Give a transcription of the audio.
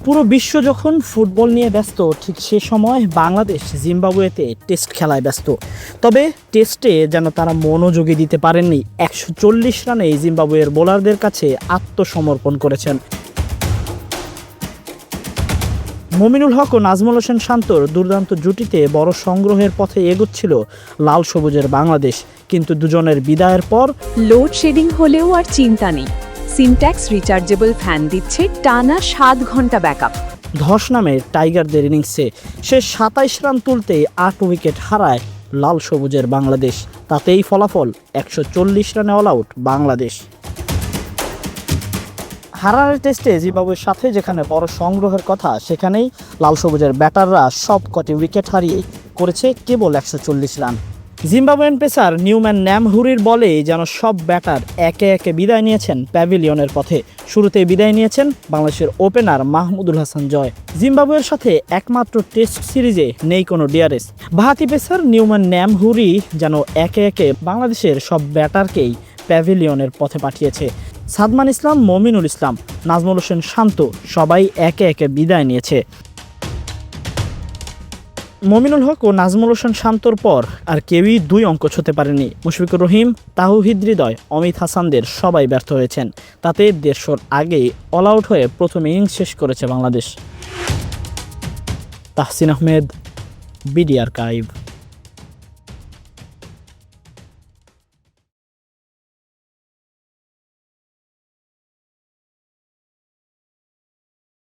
পুরো বিশ্ব যখন ফুটবল নিয়ে ব্যস্ত, ঠিক সে সময় বাংলাদেশ জিম্বাবুয়েতে টেস্ট খেলায় ব্যস্ত। তবে টেস্টে যেন তারা মনোযোগী দিতে পারেননি। 140 রানে জিম্বাবুয়ের বোলারদের কাছে আত্মসমর্পণ করেছেন। মমিনুল হক ও নাজমুল হোসেন শান্তর দুর্দান্ত জুটিতে বড় সংগ্রহের পথে এগোচ্ছিল লাল সবুজের বাংলাদেশ, কিন্তু দুজনের বিদায়ের পর লোডশেডিং হলেও আর চিন্তা নেই। সিনট্যাক্স রিচার্জেবল ফ্যান দিচ্ছে টানা 7 ঘন্টা ব্যাকআপ। ধস নামে টাইগারদের ইনিংসে শেষ 27 রান তুলতেই 8 উইকেট হারায় লাল সবুজের বাংলাদেশ। তাতেই ফলাফল 140 রানে অল আউট বাংলাদেশ। হারারের টেস্টে জিম্বাবুয়ের সাথে যেখানে বড় সংগ্রহের কথা, সেখানেই লাল সবুজের ব্যাটাররা সব কটি উইকেট হারিয়ে করেছে কেবল 140 রান। জিম্বাবুয়ান পেসার নিউম্যান ন্যামহুরির বলেই যেন সব ব্যাটার একে একে বিদায় নিয়েছেন প্যাভিলিয়নের পথে। শুরুতেই বিদায় নিয়েছেন বাংলাদেশের ওপেনার মাহমুদুল হাসান জয়। জিম্বাবুয়ের সাথে একমাত্র টেস্ট সিরিজে নেই কোনো ডিআরএস। বাহাতি পেসার নিউম্যান ন্যামহুরি যেন একে একে বাংলাদেশের সব ব্যাটারকেই প্যাভিলিয়নের পথে পাঠিয়েছে। সাদমান ইসলাম, মমিনুল ইসলাম, নাজমুল হোসেন শান্ত সবাই একে একে বিদায় নিয়েছে। মমিনুল হক ও নাজমুল হোসেন শান্তর পর আর কেউই 2 অঙ্ক ছুঁতে পারেনি। মুশফিকুর রহিম, তাওহিদ হৃদয়, অমিত হাসানদের সবাই ব্যর্থ হয়েছেন। তাতে 150-র আগেই অল আউট হয়ে প্রথম ইনিংস শেষ করেছে বাংলাদেশ। Tahsin Ahmed, BD archive.